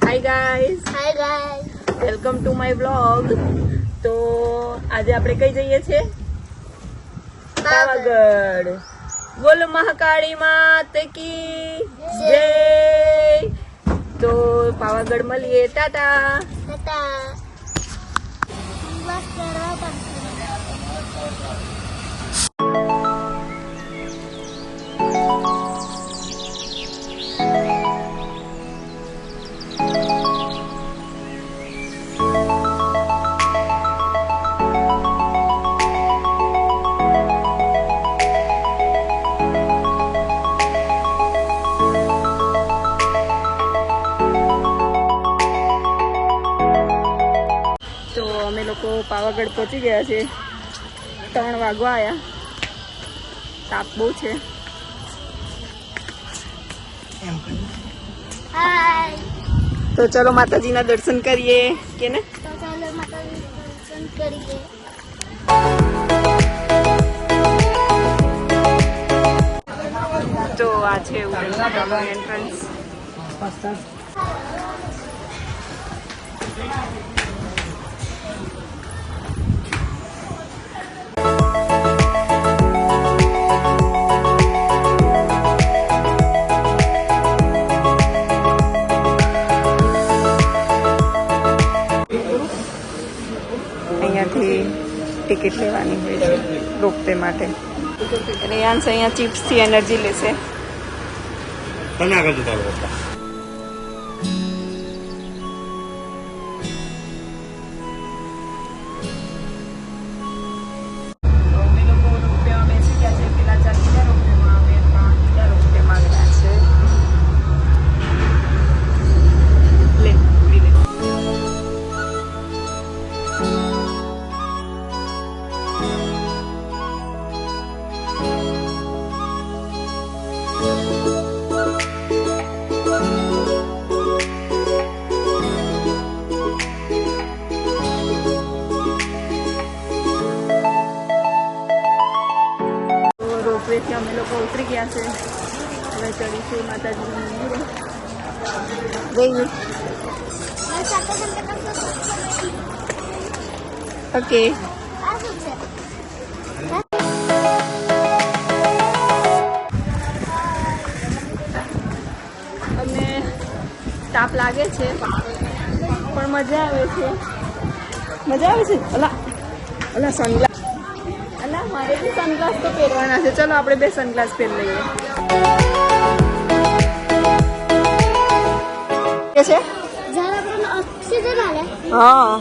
Hi guys, welcome to my blog. તો આજે આપણે કઈ જઈએ છીએ? પાવાગઢ. બોલો મહાકાળી માત કી જય. તો પાવાગઢ મળીએ. ટાટા. અમે લોકો પાવાગઢ પહોંચી ગયા છે. 3 વાગવા આવ્યા. તાપ બહુ છે. તો ચલો માતાજીના દર્શન કરીએ કે ને. તો આ છે એન્ટ્રન્સ. અહીંયાથી ટિકિટ લેવાની હોય છે રોપવે માટે. રેયાંશ અહીંયા ચિપ્સથી એનર્જી લેશે. તમે આગળ જતા રહો. રોપવેથી અમે લોકો ઉતરી ગયા છે. હવે ચડીશું માતાજીનું મંદિરે. ઓકે. અમને તાપ લાગે છે પણ મજા આવે છે. અલા સનગ્લાસ. મારે બી સનગ્લાસ તો પહેરવાના છે. ચલો આપણે 2 સનગ્લાસ પહેરી લઈએ. કે છે હા.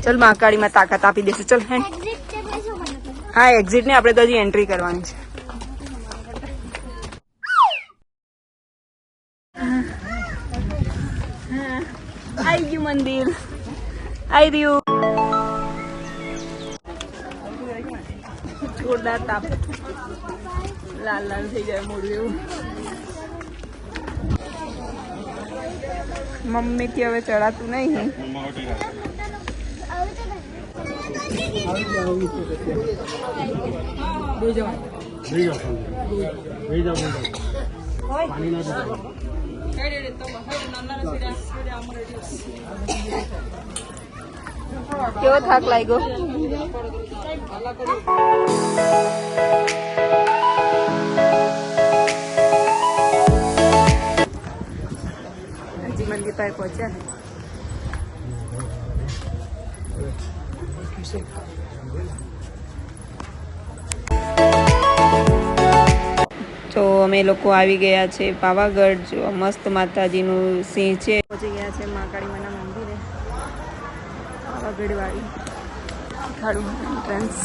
ચલ મહાકાળીમાં તાકાત આપી દેશે. ચલ હા, એક્ઝિટ ને આપણે તો હજી એન્ટ્રી કરવાની છે. આવી ગયું મંદિર. આવી રહ્યું. જોરદાર તાપ. લાલ લાલ થઈ જાય મોઢું એવું. મમ્મીથી હવે ચડાતું નહીં. કેવો થાક લાગ્યો? હજી મંદિર પાસે પહોંચ્યા. તો અમે લોકો આવી ગયા છે પાવાગઢ. જો મસ્ત માતાજીનું સિંહ છે. પહોંચી ગયા છે મહાકાળી માના મંદિરે. પાવાગઢ વાળી ખાડું એન્ટ્રન્સ.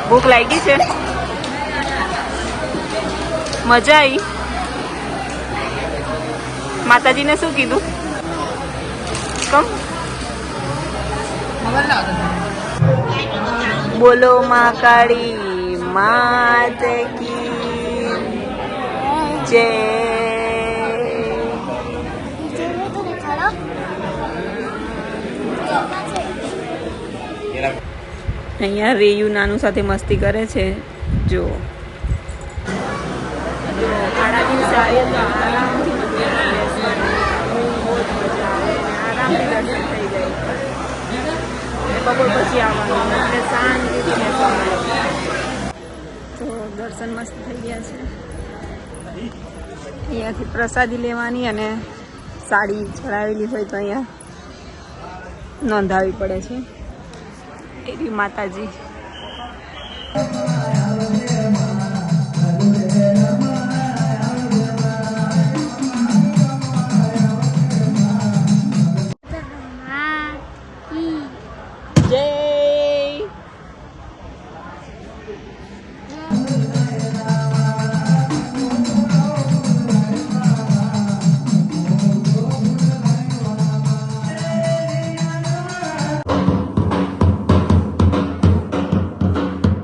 ભૂખ લાગી છે? મજા આવી? માતાજીને શું કીધું? કમ બોલો માં કાળી માત કી જય. અહીંયા રેયુ નાનું સાથે મસ્તી કરે છે. જો આડા દિવસે આવીએ તો આરામથી દર્શન થઈ જાય. બપોર પછી આવવાનું એટલે શાંતિથી બેસવાનું. તો દર્શન મસ્ત થઈ ગયા છે. અહીંયાથી પ્રસાદી લેવાની અને સાડી ચડાવેલી હોય તો અહીંયા નોંધાવી પડે છે. એવી માતાજી. જય.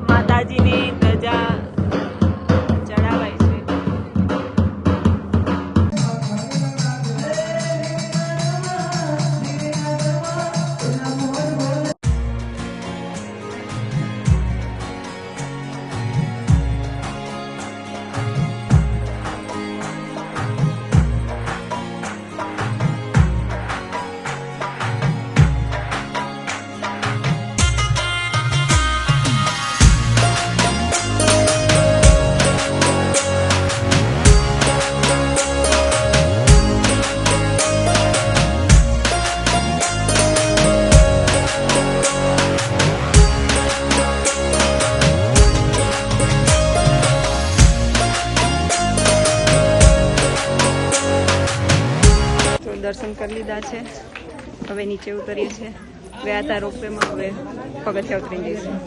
માતાજીની ધજા ચડાવાય છે. દર્શન કરી લીધા છે. હવે નીચે ઉતરીએ છીએ. ગયા હતા રોપવેમાં, હવે પગથિયા ઉતરી જઈશું.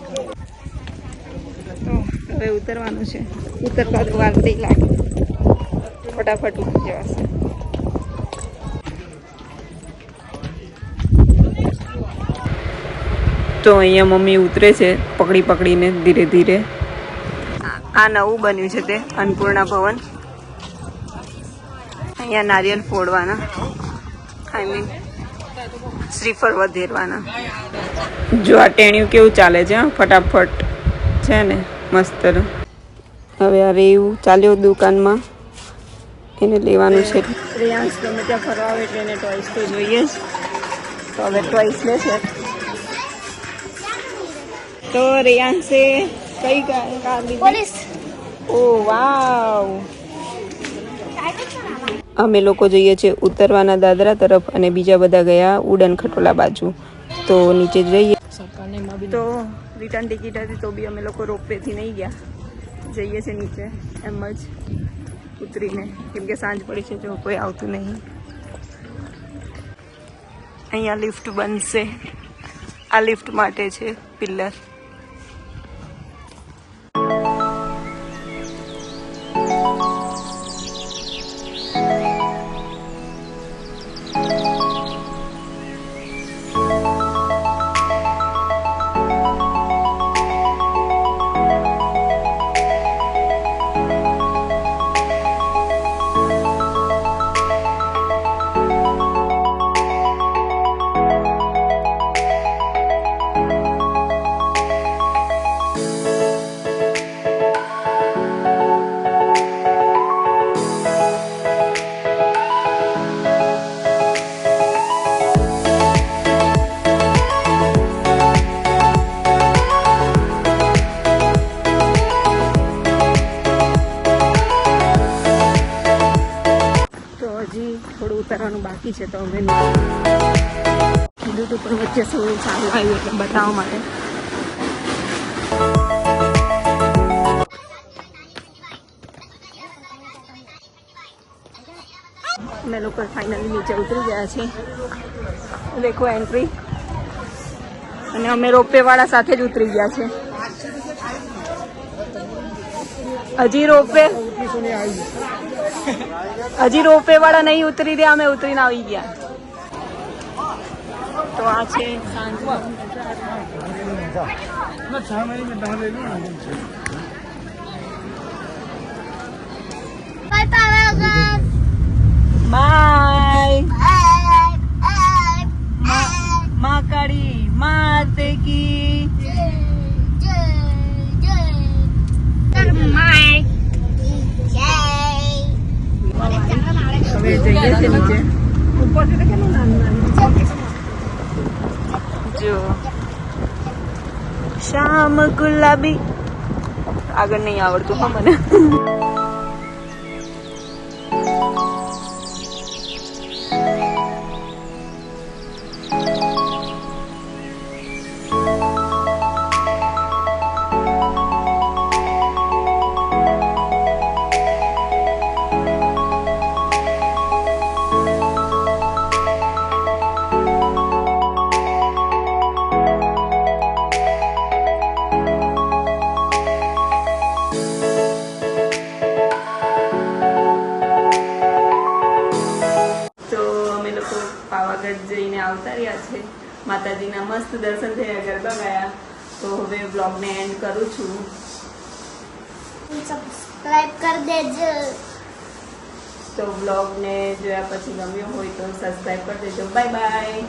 તો હવે ઉતરવાનું છે. ઉતરવા તો વાર નહીં લાગે, ફટાફટ ઉતરી જવાશે. તો અહીંયા મમ્મી ઉતરે છે પકડી પકડીને ધીરે ધીરે. આ નવું બન્યું છે તે અન્નપૂર્ણા ભવન. અહીંયા નારિયેલ ફોડવાના, આઈ મીન શ્રીફળ વધેરવાના. જો આ ટેણિયું કેવું ચાલે છે, ફટાફટ છે ને, મસ્ત. હવે આ રેવું ચાલ્યો દુકાનમાં, એને લેવાનું છે. રેયાંશ ગમે ત્યાં ફરવા આવે એટલે એને ટોયસ તો જોઈએ જ. તો હવે ટોયસ લે છે. તો રેયાંશે કઈ કાર લીધી? ઓ વાવ. અમે લોકો જઈએ છીએ ઉતરવાના દાદરા તરફ અને બીજા બધા ગયા ઉડન ખટોલા બાજુ. તો નીચે જઈએ. તો રિટર્ન ટિકિટ હતી તો બી અમે લોકો રોપવેથી નહીં ગયા, જઈએ છીએ નીચે એમ જ ઉતરીને, કેમ કે સાંજ પડી છે જો કોઈ આવતું નહીં. અહીંયા લિફ્ટ બનશે. આ લિફ્ટ માટે છે પિલ્લર. થોડું ઉતારવાનું બાકી છે તો અમે કીધું તું, પણ વચ્ચે શું સારું આવ્યું એટલે બતાવવા માટે. અમે લોકો ફાઇનલી નીચે ઉતરી ગયા છે. દેખો એન્ટ્રી. અને અમે રોપવે વાળા સાથે જ ઉતરી ગયા છે. હજી રોપવે વાળા નહીં ઉતરી રહ્યા, અમે ઉતરીને આવી ગયા. તો આ છે બાય માકાળી માતે કી. હવે જઈએ છે નીચે. જો શ્યામ ગુલાબી, આગળ નહીં આવડતું હા મને. પાવાગઢ જઈને આવતા રહ્યા છે. માતાજીના મસ્ત દર્શન થયા, ગરબા ગયા. તો હવે બ્લોગને એન્ડ કરું છું. સબસ્ક્રાઇબ કરી દેજો. તો બ્લોગને જોયા પછી ગમ્યો હોય તો સબસ્ક્રાઇબ કરી દેજો. Bye bye.